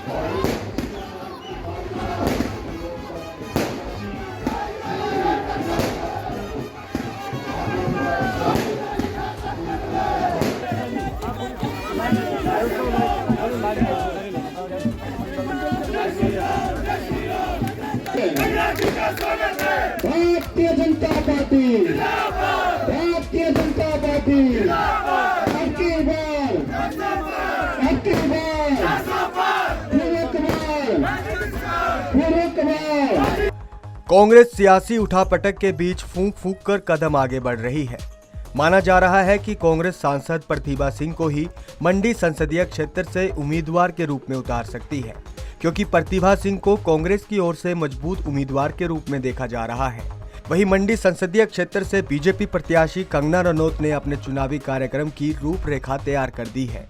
Bharatiya Janata party, Bharatiya Janata party, अब की बार, कांग्रेस सियासी उठापटक के बीच फूंक फूंक कर कदम आगे बढ़ रही है। माना जा रहा है कि कांग्रेस सांसद प्रतिभा सिंह को ही मंडी संसदीय क्षेत्र से उम्मीदवार के रूप में उतार सकती है, क्योंकि प्रतिभा सिंह को कांग्रेस की ओर से मजबूत उम्मीदवार के रूप में देखा जा रहा है। वहीं मंडी संसदीय क्षेत्र से बीजेपी प्रत्याशी कंगना रनौत ने अपने चुनावी कार्यक्रम की रूपरेखा तैयार कर दी है।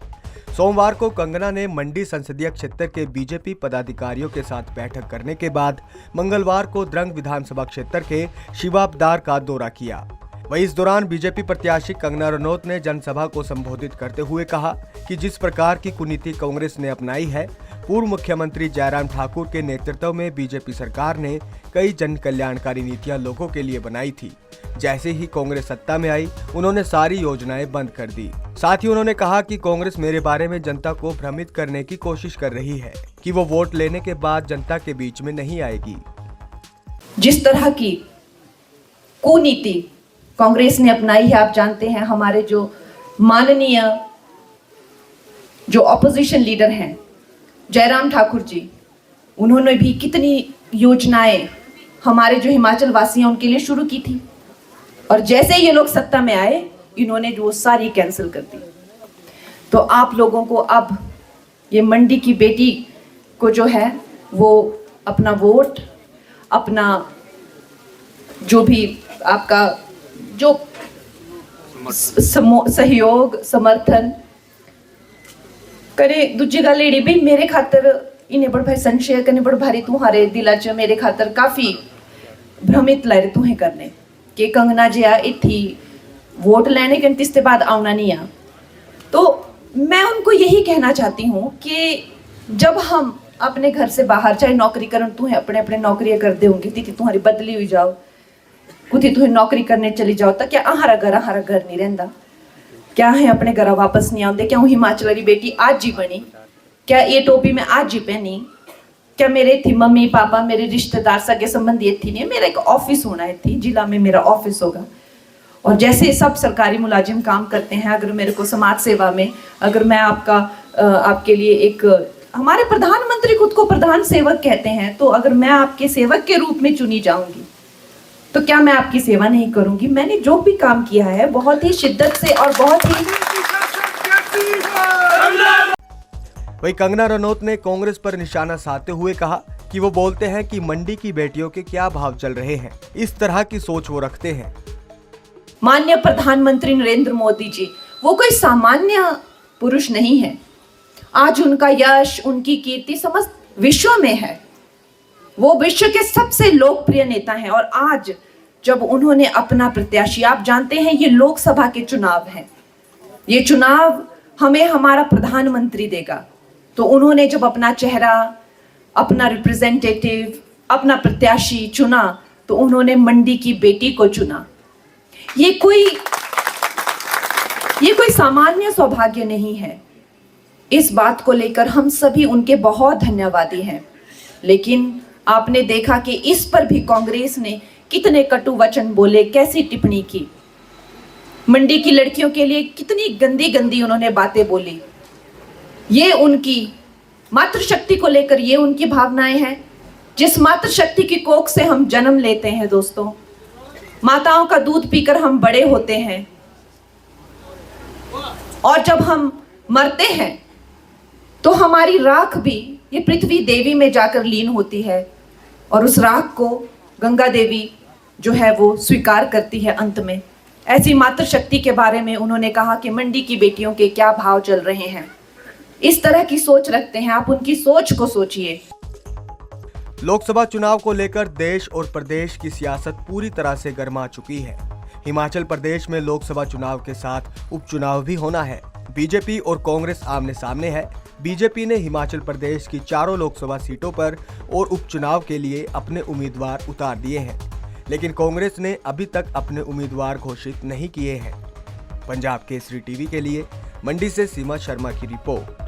सोमवार को कंगना ने मंडी संसदीय क्षेत्र के बीजेपी पदाधिकारियों के साथ बैठक करने के बाद मंगलवार को द्रंग विधानसभा क्षेत्र के शिवाबदार का दौरा किया। वहीं इस दौरान बीजेपी प्रत्याशी कंगना रनौत ने जनसभा को संबोधित करते हुए कहा कि जिस प्रकार की कुनीति कांग्रेस ने अपनाई है, पूर्व मुख्यमंत्री जयराम ठाकुर के नेतृत्व में बीजेपी सरकार ने कई जन कल्याणकारी नीतियां लोगों के लिए बनाई थी। जैसे ही कांग्रेस सत्ता में आई, उन्होंने सारी योजनाएं बंद कर दी। साथ ही उन्होंने कहा कि कांग्रेस मेरे बारे में जनता को भ्रमित करने की कोशिश कर रही है कि वो वोट लेने के बाद जनता के बीच में नहीं आएगी। जिस तरह की कुनीति कांग्रेस ने अपनाई है, आप जानते हैं, हमारे जो माननीय जो ऑपोजिशन लीडर हैं जयराम ठाकुर जी, उन्होंने भी कितनी योजनाएं हमारे जो हिमाचल वासी हैं उनके लिए शुरू की थी, और जैसे ये लोग सत्ता में आए, इन्होंने जो सारी कैंसिल कर दी। तो आप लोगों को अब ये मंडी की बेटी को जो है वो अपना वोट, अपना जो भी आपका जो सहयोग समर्थन करे। दूजी गल एड़ी भी मेरे खातर इन्हें बड़ भाई संशय करने बड़ भारी तुम्हारे दिला च मेरे खातर काफ़ी भ्रमित लहर तुम्हें करने कि कंगना जी आ इत्थी वोट लेने के इसके बाद आना नहीं आ। तो मैं उनको यही कहना चाहती हूँ कि जब हम अपने घर से बाहर, चाहे नौकरी करन तुम्हें अपने अपने नौकरियाँ कर दे होंगी, तीती तुम्हारी बदली हुई जाओ, कुछ तुम्हें नौकरी करने चली जाओ, तो क्या आहारा घर नहीं रहता? क्या है अपने घर वापस नहीं आते? क्या हिमाचल वाली बेटी आज ही बनी? क्या ये टोपी में आज ही पहनी? क्या मेरे थी मम्मी पापा, मेरे रिश्तेदार सगे संबंधी थी नहीं? मेरा एक ऑफिस होना है थी, जिला में मेरा ऑफिस होगा। और जैसे सब सरकारी मुलाजिम काम करते हैं, अगर मेरे को समाज सेवा में, अगर मैं आपके लिए एक, हमारे प्रधानमंत्री खुद को प्रधान सेवक कहते हैं, तो अगर मैं आपके सेवक के रूप में चुनी जाऊंगी तो क्या मैं आपकी सेवा नहीं करूंगी? मैंने जो भी काम किया है बहुत ही शिद्दत से और बहुत ही। वहीं कंगना रनौत ने कांग्रेस पर निशाना साधते हुए कहा कि वो बोलते हैं कि मंडी की बेटियों के क्या भाव चल रहे हैं, इस तरह की सोच वो रखते हैं। माननीय प्रधानमंत्री नरेंद्र मोदी जी वो कोई सामान्य पुरुष नहीं है। आज उनका यश, उनकी कीर्ति समस्त विश्व में है। वो विश्व के सबसे लोकप्रिय नेता हैं। और आज जब उन्होंने अपना प्रत्याशी, आप जानते हैं ये लोकसभा के चुनाव हैं, ये चुनाव हमें हमारा प्रधानमंत्री देगा, तो उन्होंने जब अपना चेहरा, अपना रिप्रेजेंटेटिव, अपना प्रत्याशी चुना, तो उन्होंने मंडी की बेटी को चुना। ये कोई सामान्य सौभाग्य नहीं है। इस बात को लेकर हम सभी उनके बहुत धन्यवादी हैं। लेकिन आपने देखा कि इस पर भी कांग्रेस ने कितने कटु वचन बोले, कैसी टिप्पणी की, मंडी की लड़कियों के लिए कितनी गंदी गंदी उन्होंने बातें बोली। ये उनकी मातृशक्ति को लेकर ये उनकी भावनाएं हैं। जिस मातृशक्ति की कोख से हम जन्म लेते हैं दोस्तों, माताओं का दूध पीकर हम बड़े होते हैं, और जब हम मरते हैं तो हमारी राख भी ये पृथ्वी देवी में जाकर लीन होती है, और उस राख को गंगा देवी जो है वो स्वीकार करती है अंत में। ऐसी मातृशक्ति के बारे में उन्होंने कहा कि मंडी की बेटियों के क्या भाव चल रहे हैं। इस तरह की सोच रखते हैं, आप उनकी सोच को सोचिए। लोकसभा चुनाव को लेकर देश और प्रदेश की सियासत पूरी तरह से गर्मा चुकी है। हिमाचल प्रदेश में लोकसभा चुनाव के साथ उपचुनाव भी होना है। बीजेपी और कांग्रेस आमने सामने है। बीजेपी ने हिमाचल प्रदेश की चारों लोकसभा सीटों पर और उपचुनाव के लिए अपने उम्मीदवार उतार दिए हैं, लेकिन कांग्रेस ने अभी तक अपने उम्मीदवार घोषित नहीं किए हैं। पंजाब केसरी टीवी के लिए मंडी से सीमा शर्मा की रिपोर्ट।